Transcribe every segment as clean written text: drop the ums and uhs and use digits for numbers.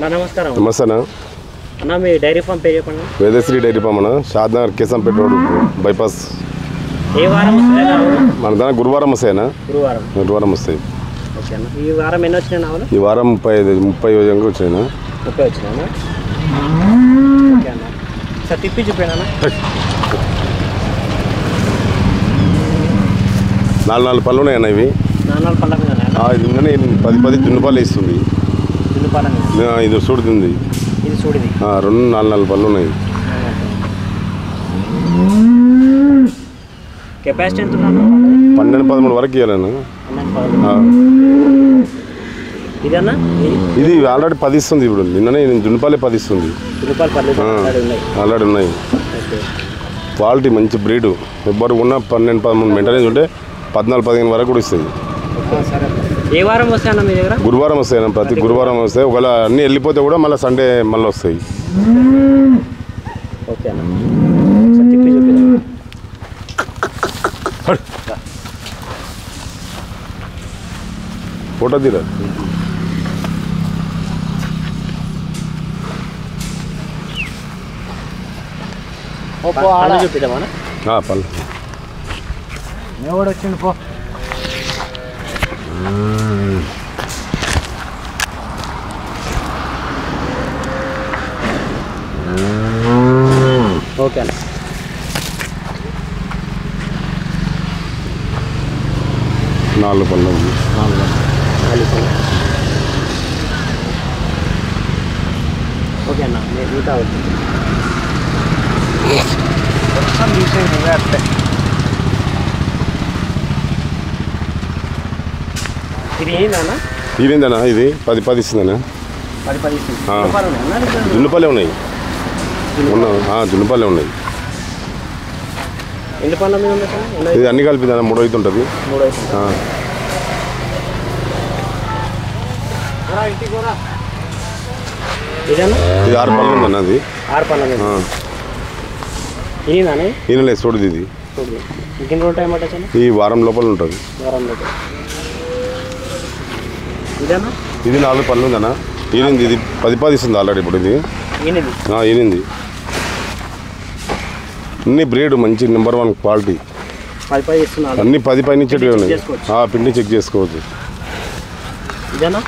నమస్కారం. నమస్తే అన్న, మీ డైరీ ఫామ్ పేరు చెప్పండి. వేదశ్రీ డైరీ ఫామ్ అన్న, షాద్నగర్ కేశంపేట రోడ్ బైపాస్. ఏ వారం వస్తాయి? మన దాని గురువారం వస్తాయనా? గురువారం వస్తాయి. ఓకే అన్న. ఈ వారం ఎన్ని వచ్చినాయి నావలు? ఈ వారం 30 వచ్చినాయినా. 30 వచ్చినాయన్నా? ఓకే అన్న. సార్ తిప్పి చూపాను. 4 పళ్ళు ఉన్నాయన్న. ఇవి 4 పళ్ళ మీద ఇది ఉందని 10 జున్నుపాలు వేస్తుంది. ఇది చూడుతుంది. ఇది చూడింది. 4 పళ్ళు ఉన్నాయి. కెపాసిటీ ఎంత? 12-13 వరకు ఇవ్వాలన్నా. ఇదన్నా ఇది ఆల్రెడీ 10 ఇస్తుంది. ఇప్పుడు నిన్ననే జున్నుపాలే 10 ఇస్తుంది. ఆల్రెడీ ఉన్నాయి. క్వాలిటీ మంచి బ్రీడు. ఎవ్వరు ఉన్న 12-13 మెయింటెనెన్స్ ఉంటే 14-15 వరకు కూడా ఇస్తుంది. ఏ వారం వస్తాయన్న మీ దగ్గర? గురువారం వస్తాయి. ప్రతి గురువారం వస్తాయి. ఒకవేళ అన్నీ వెళ్ళిపోతే కూడా మళ్ళీ సండే మళ్ళీ వస్తాయి. ఓకే అన్న. తిప్పి చూపి. ఫోటో తీరా. చూపిద్దామా? పళ్ళు ఎవడు వచ్చిండు పో. ఓకే అన్న. 4 పళ్ళు. ఓకే అన్న. మిగతా ఇది ఏందన్నా? ఇదేందన్నా? ఇది 10 ఇస్తుందన్నా. 10 ఇస్తుంది. జున్నుపాలే ఉన్నాయి. జున్నుపాలే ఉన్నాయి. ఎన్ని పళ్ళ మీద ఉంది? ఇది అన్ని కలిపిందన్న 3 అవుతుంటుంది. ఇది 6 పళ్ళు ఉందన్న. అది 6 పళ్ళ మీద. ఈయనలే చూడదు. ఇది ఇంకెన్ని రోజులు టైం పట్టచ్చు? ఈ వారం లోపల ఉంటుంది. వారం లోపల. ఇదేనా? ఇది 4 పళ్ళు ఉందన్నా. ఈనింది. ఇది 10 ఇస్తుంది ఆల్రెడీ. ఇప్పుడు ఇది ఈనింది. అన్ని బ్రీడ్ మంచి నెంబర్ 1 క్వాలిటీ. 10 ఇస్తున్నా. అన్ని 10 పైన ఇచ్చేటివి ఉన్నాయి. పిండి చెక్ చేసుకోవచ్చు. ఇదేనా?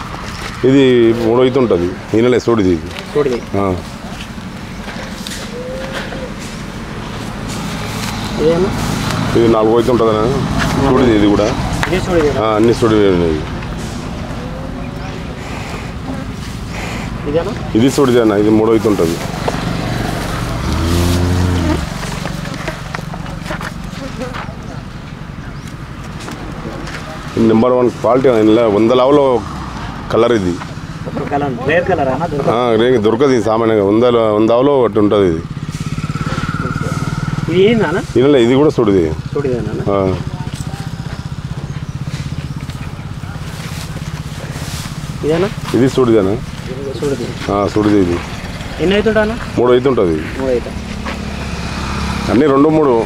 ఇది 3 అవుతుంటుంది. ఈయనలే చూడదు. ఇది ఇది 4 అవుతుంటుందన్నా. చూడదు. ఇది కూడా అన్ని చూడవి ఉన్నాయి. ఇది చూడదేనా? ఇది 3 అవుతుంటుంది. Number 1 quality. 100 లావులో కలర్. ఇది దొరకదు. ఇది సామాన్యంగా 100 ఆవులో ఒకటి ఉంటుంది. ఇది ఇది కూడా చూడది. ఇది చూడదేనా? చూడది. ఇది 3 అవుతుంటుంది. అన్నీ 2-3.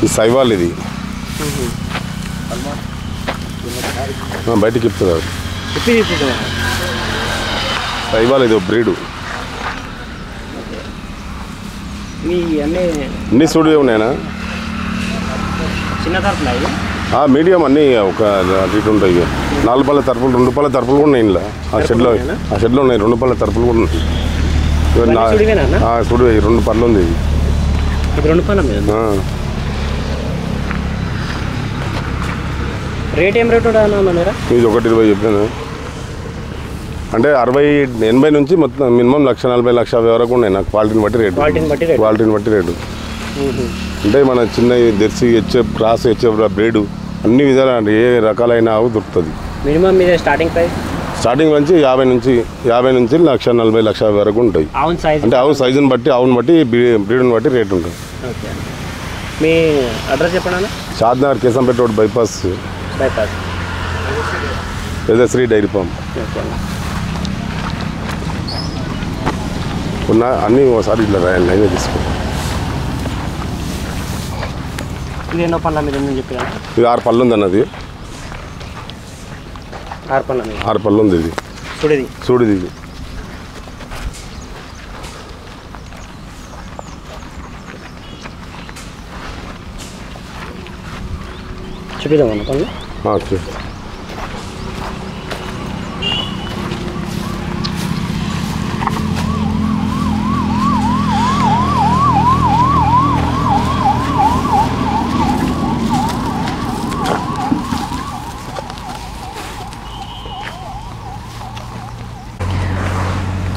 ఈ సైవాల్. ఇది బయటికి చెప్తుంది. సైవాల్. ఇది బ్రీడు. అన్నీ చూడవే ఉన్నాయనా? చిన్న తరపులు మీడియం అన్నీ ఒక రేటు ఉంటాయి. 4 పళ్ళ తరపులు, 2 పళ్ళ తరపులు కూడా ఉన్నాయి. ఇంట్లో ఆ షెడ్లో ఉన్నాయి. 2 పళ్ళ తరపులు కూడా ఉన్నాయి. చూడు. 2 పళ్ళు ఉంది. ఇది 2 పళ్ళ మీద. రేట్ ఏం రేట్ ఉంటుంది? ఇది 1.20 చెప్పాను. అంటే 60-80 నుంచి మొత్తం మినిమం 1,40,00,000 వరకు ఉన్నాయి. నాకు క్వాలిటీని బట్టి రేటు. అంటే మన చిన్న Jersey, HF, cross, HF breed అన్ని విధాలు ఏ రకాలైన ఆవు దొరుకుతుంది. మినిమం మీద స్టార్టింగ్ ప్రైస్ నుంచి 50 నుంచి 1,40,00,000 వరకు ఉంటాయి. అంటే ఆవు సైజుని బట్టి, ఆవుని బట్టి, బ్రీడ్ని బట్టి రేట్ ఉంటుంది. మీ అడ్రస్ చెప్పండి. Shadnagar Keshampet road bypass. Vedashree dairy farm. అన్నీ ఒకసారి ఇట్లా లైన్ తీసుకో. ఇది ఎన్నో పళ్ళ మీద ఉందని చెప్పి? ఇది 6 పళ్ళు ఉందన్నది. 6 పళ్ళ మీద 6 పళ్ళు ఉంది. ఇది చూడది. ఇది చూపిద్దామన్న పళ్ళు.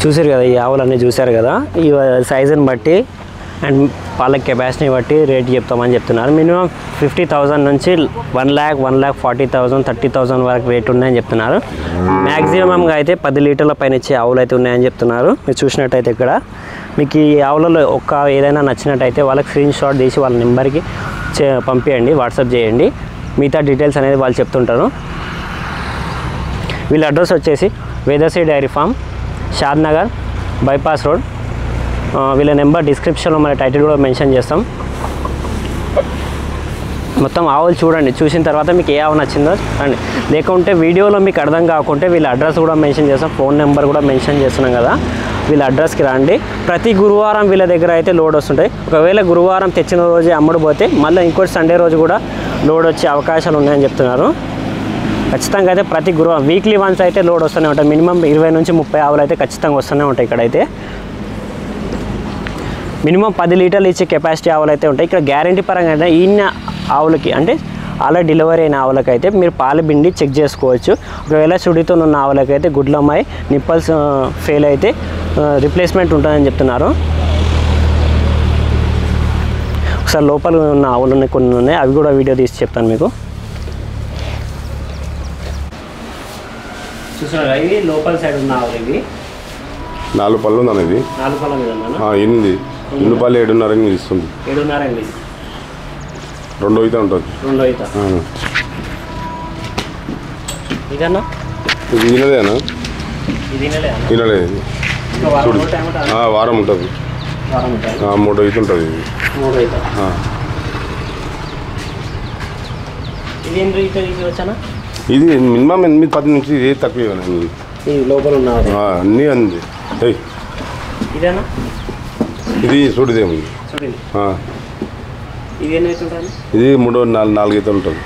చూసారు కదా, ఈ ఆవులన్నీ చూసారు కదా, ఈ సైజుని బట్టి అండ్ పాల కెపాసిటీని బట్టి రేట్ చెప్తామని చెప్తున్నారు. మినిమం 50,000 నుంచి 1,00,000, 1,40,000, 30,000 వరకు రేట్ ఉన్నాయని చెప్తున్నారు. మ్యాక్సిమంగా అయితే 10 లీటర్ల పైన ఇచ్చే ఆవులు అయితే ఉన్నాయని చెప్తున్నారు. మీరు చూసినట్టయితే ఇక్కడ మీకు ఈ ఆవులలో ఏదైనా నచ్చినట్టయితే వాళ్ళకి స్క్రీన్ షాట్ తీసి వాళ్ళ నెంబర్కి పంపించండి, వాట్సాప్ చేయండి. మిగతా డీటెయిల్స్ అనేది వాళ్ళు చెప్తుంటారు. వీళ్ళ అడ్రస్ వచ్చేసి వేదశ్రీ డైరీ ఫామ్, షాద్ నగర్ బైపాస్ రోడ్. వీళ్ళ నెంబర్ డిస్క్రిప్షన్లో మన టైటిల్ కూడా మెన్షన్ చేస్తాం. మొత్తం ఆవులు చూడండి, చూసిన తర్వాత మీకు ఏ ఆవు నచ్చిందో అండి. లేకుంటే వీడియోలో మీకు అర్థం కాకుంటే వీళ్ళ అడ్రస్ కూడా మెన్షన్ చేస్తాం, ఫోన్ నెంబర్ కూడా మెన్షన్ చేస్తున్నాం కదా, వీళ్ళ అడ్రస్కి రండి. ప్రతి గురువారం వీళ్ళ దగ్గర అయితే లోడ్ వస్తుంటాయి. ఒకవేళ గురువారం తెచ్చిన రోజే అమ్ముడుపోతే మళ్ళీ ఇంకోటి సండే రోజు కూడా లోడ్ వచ్చే అవకాశాలు ఉన్నాయని చెప్తున్నారు. ఖచ్చితంగా అయితే ప్రతి గురువారం వీక్లీ వన్స్ అయితే లోడ్ వస్తూనే ఉంటాయి. మినిమం 20 నుంచి 30 ఆవులు అయితే ఖచ్చితంగా వస్తూనే ఉంటాయి. ఇక్కడైతే మినిమం 10 లీటర్లు ఇచ్చే కెపాసిటీ ఆవులు అయితే ఉంటాయి. ఇక్కడ గ్యారంటీ పరంగా అంటే ఈయన ఆవులకి అంటే అలా డెలివరీ అయిన ఆవులకైతే మీరు పాలు పిండి చెక్ చేసుకోవచ్చు. ఒకవేళ సుడితో ఉన్న ఆవులకైతే గుడ్లమ్మాయి నిప్పల్స్ ఫెయిల్ అయితే రిప్లేస్మెంట్ ఉంటుందని చెప్తున్నారు. ఒకసారి లోపల ఉన్న ఆవులు కొన్ని ఉన్నాయి, అవి కూడా వీడియో తీసి చెప్తాను మీకు. చూసారా, ఇవి లోపల సైడ్ ఉన్న ఆవులు. ఇవి 4 పళ్ళు ఉందన్న. ఇది 4 పళ్ళ మీద ఉందా? 8 పళ్ళు 7.5 ఇస్తుంది. 7.5 అండి. 2 అయితే ఉంటుంది. 2 అయితే ఇదన్నా ఇది తినలేదన్నా? ఇది తినలేదు. వారం ఉంటుంది. 3 అయితే ఉంటుంది. ఇది మినిమం 8-10 నుంచి ఇది తక్కువ లోపల ఉన్న అన్నీ అంది. ఇదేనా? ఇది చూడదేమి. ఇది 3-4 అయితే ఉంటుంది.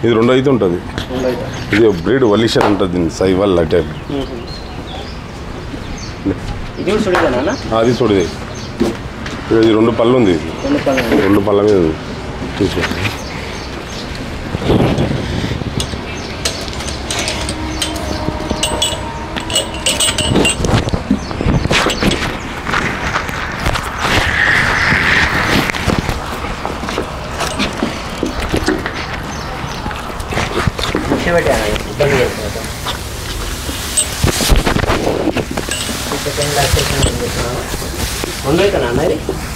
ఇది 2 అయితే ఉంటుంది. ఇది బ్రీడ్ వలిషన్ ఉంటుంది, సైవల్ టైప్. అది చూడదే. ఇది 2 పళ్ళు ఉంది. 2 పళ్ళ మీద ఉంది. చూసుకోండి.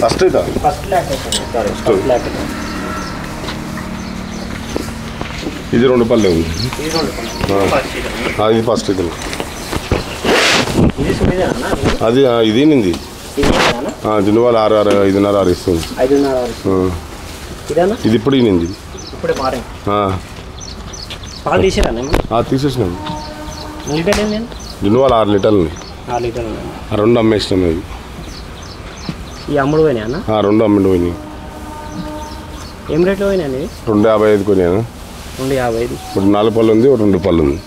ఫస్ట్ ఇది 2 పళ్ళే ఉంది. అది ఫస్ట్ ఇది. అది ఇది నింది జిన్నువాళ్ళు 5.5 ఇస్తుంది. ఇది ఇప్పుడు నింది. తీసేసినాం. జిన్నువాళ్ళు 6 లీటర్లు 2 అమ్మేసినాం. అది ఈ అమ్ముడు పోయినా? 2 అమ్ముడు పోయినాయి. ఏం రేట్లో పోయినా? 2.55 కొనియాను. 2.55. ఇప్పుడు 4 పళ్ళు ఉంది, 2 పళ్ళు ఉంది.